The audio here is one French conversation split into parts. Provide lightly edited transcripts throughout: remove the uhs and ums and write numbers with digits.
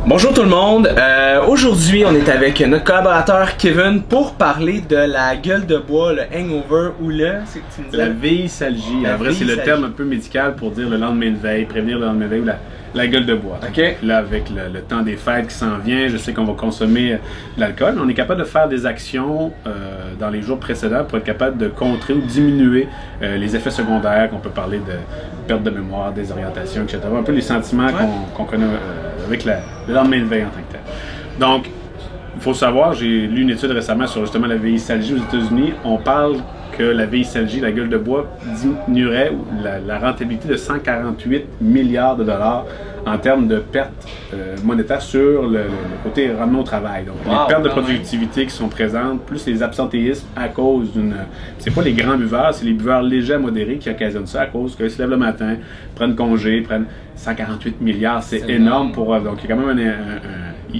Bonjour tout le monde, aujourd'hui on est avec notre collaborateur Kevin pour parler de la gueule de bois, le hangover ou la veisalgie. En vrai c'est le terme un peu médical pour dire le lendemain de veille, prévenir le lendemain de veille ou la gueule de bois. Okay. Là avec le temps des fêtes qui s'en vient, je sais qu'on va consommer de l'alcool. On est capable de faire des actions dans les jours précédents pour être capable de contrer ou diminuer les effets secondaires, qu'on peut parler de perte de mémoire, désorientation, etc. Un peu les sentiments qu'on connaît avec le lendemain de veille en tant que tel. Donc, il faut savoir, j'ai lu une étude récemment sur justement la veisalgie aux États-Unis. On parle que la veisalgie, la gueule de bois, diminuerait la rentabilité de 148 milliards de dollars en termes de pertes monétaires sur le côté rendement au travail. Donc, les pertes de productivité qui sont présentes, plus les absentéismes à cause d'une... C'est pas les grands buveurs, c'est les buveurs légers à modérés qui occasionnent ça à cause qu'ils se lèvent le matin, prennent congé, prennent 148 milliards, c'est énorme pour eux. Donc, il y a quand même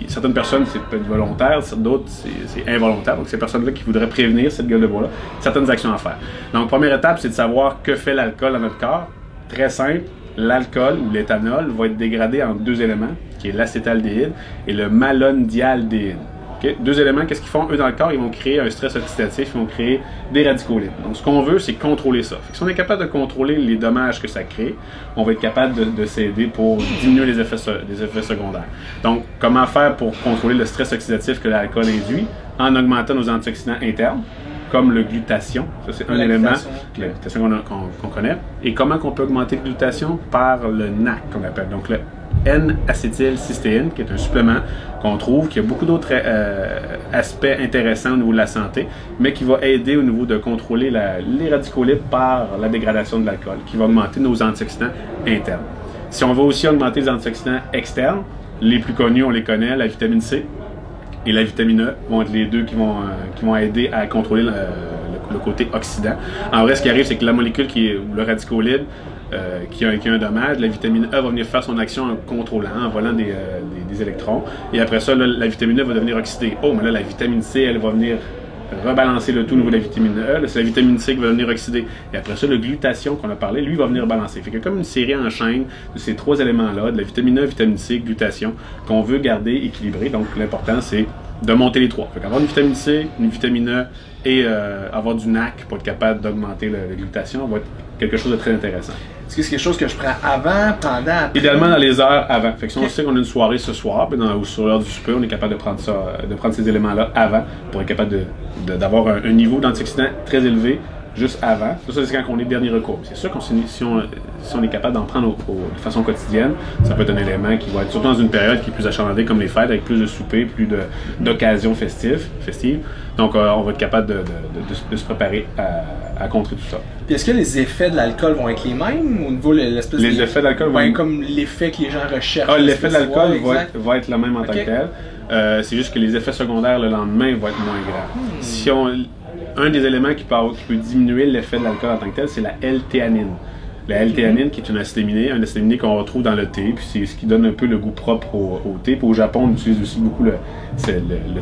certaines personnes, c'est peut-être volontaire, d'autres, c'est involontaire. Donc, ces personnes-là qui voudraient prévenir cette gueule de bois-là, certaines actions à faire. Donc, première étape, c'est de savoir que fait l'alcool dans notre corps. Très simple. L'alcool ou l'éthanol va être dégradé en deux éléments, qui est l'acétaldéhyde et le malondialdéhyde. Okay? Deux éléments, qu'est-ce qu'ils font? Eux, dans le corps, ils vont créer un stress oxydatif, ils vont créer des radicaux libres. Donc, ce qu'on veut, c'est contrôler ça. Si on est capable de contrôler les dommages que ça crée, on va être capable de s'aider pour diminuer les effets secondaires. Donc, comment faire pour contrôler le stress oxydatif que l'alcool induit? En augmentant nos antioxydants internes, comme le glutathion, ça c'est un élément, la glutathion qu'on connaît. Et comment qu'on peut augmenter la glutathion? Par le NAC qu'on appelle, donc le N-acétylcystéine, qui est un supplément qu'on trouve, qui a beaucoup d'autres aspects intéressants au niveau de la santé, mais qui va aider au niveau de contrôler les radicaux libres par la dégradation de l'alcool, qui va augmenter nos antioxydants internes. Si on veut aussi augmenter les antioxydants externes, les plus connus, on les connaît, la vitamine C et la vitamine E vont être les deux qui vont aider à contrôler le côté oxydant. En vrai, ce qui arrive, c'est que la molécule le radicaux libre qui a un dommage, la vitamine E va venir faire son action en contrôlant, en volant des électrons. Et après ça, là, la vitamine E va devenir oxydée. Oh, mais là, la vitamine C, elle va venir rebalancer le tout au niveau de la vitamine E. C'est la vitamine C qui va venir oxyder. Et après ça, le glutathion qu'on a parlé, lui, va venir balancer. Fait que comme une série en chaîne de ces trois éléments-là, de la vitamine E, vitamine C, glutathion, qu'on veut garder équilibré. Donc, l'important, c'est de monter les trois. Fait qu'avoir une vitamine C, une vitamine E et avoir du NAC pour être capable d'augmenter le glutathion va être quelque chose de très intéressant. Est-ce que c'est quelque chose que je prends avant, pendant, après? Idéalement dans les heures avant. Fait que si on sait qu'on a une soirée ce soir, ou sur l'heure du souper, on est capable de prendre ces éléments-là avant pour être capable d'avoir un niveau d'antioxydants très élevé juste avant. Ça, c'est quand on est dernier recours. C'est sûr que si on est capable d'en prendre de façon quotidienne, ça peut être un élément qui va être, surtout dans une période qui est plus achalandée comme les fêtes, avec plus de soupers, plus d'occasions festives. Donc, on va être capable de se préparer à contrer tout ça. Puis est-ce que les effets de l'alcool vont être les mêmes au niveau de l'espèce Les effets de l'alcool vont être comme l'effet que les gens recherchent? Ah, l'effet de l'alcool va être le même en tant que tel. C'est juste que les effets secondaires le lendemain vont être moins graves. Un des éléments qui peut diminuer l'effet de l'alcool en tant que tel, c'est la L-théanine. La L-théanine, qui est une acide aminé, un acide aminé qu'on retrouve dans le thé, puis c'est ce qui donne un peu le goût propre au thé. Puis au Japon, on utilise aussi beaucoup le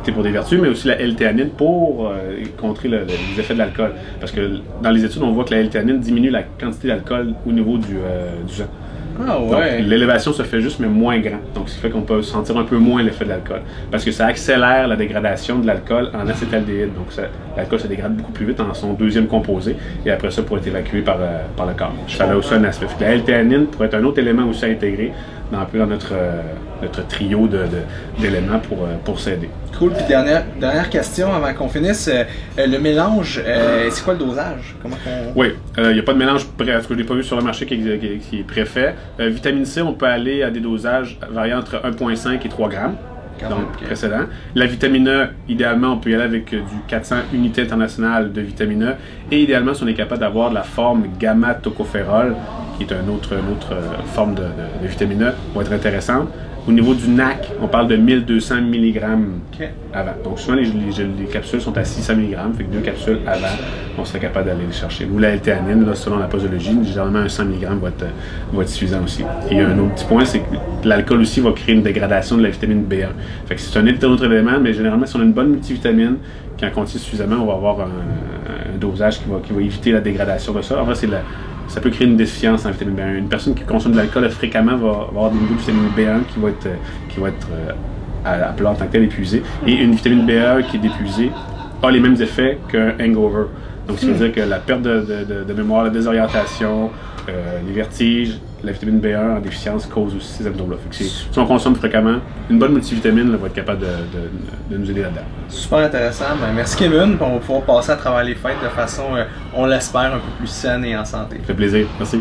thé pour des vertus, mais aussi la L-théanine pour contrer les effets de l'alcool. Parce que dans les études, on voit que la L-théanine diminue la quantité d'alcool au niveau du sang. Ah ouais. Donc, l'élévation se fait juste, mais moins grand. Donc, ce qui fait qu'on peut sentir un peu moins l'effet de l'alcool. Parce que ça accélère la dégradation de l'alcool en acétaldéhyde. Donc, l'alcool se dégrade beaucoup plus vite en son deuxième composé. Et après ça, pour être évacué par le corps. Je fais là aussi un aspect. La L-théanine pourrait être un autre élément aussi à intégrer dans notre trio d'éléments pour s'aider. Cool. Puis dernière question avant qu'on finisse. Le mélange, c'est quoi le dosage? Oui, il n'y a pas de mélange prêt. Parce que je n'ai pas vu sur le marché qui est préfet. Vitamine C, on peut aller à des dosages variant entre 1,5 et 3 grammes. Donc, précédent. La vitamine E, idéalement, on peut y aller avec du 400 unités internationales de vitamine E. Et idéalement, si on est capable d'avoir de la forme gamma-tocopherol, qui est une autre forme de vitamine E, va être intéressante. Au niveau du NAC, on parle de 1200 mg avant. Donc souvent, les capsules sont à 600 mg, fait que 2 capsules avant, on serait capable d'aller les chercher. Ou la L-théanine, selon la posologie, généralement un 100 mg va être suffisant aussi. Et un autre petit point, c'est que l'alcool aussi va créer une dégradation de la vitamine B1. Fait que c'est un autre élément, mais généralement, si on a une bonne multivitamine, qui en contient suffisamment, on va avoir un dosage qui va éviter la dégradation de ça. En vrai, c'est ça peut créer une déficience en vitamine B1. Une personne qui consomme de l'alcool fréquemment va avoir des niveaux de vitamine B1 qui vont être à plat en tant que tel épuisés. Et une vitamine B1 qui est épuisée a les mêmes effets qu'un hangover. Donc, ça veut dire que la perte de mémoire, la désorientation, les vertiges, la vitamine B1 en déficience cause aussi ces symptômes-là. Si on consomme fréquemment, une bonne multivitamine là, va être capable de nous aider là-dedans. Super intéressant. Ben, merci Kevin. On va pouvoir passer à travers les fêtes de façon, on l'espère, un peu plus saine et en santé. Ça fait plaisir. Merci.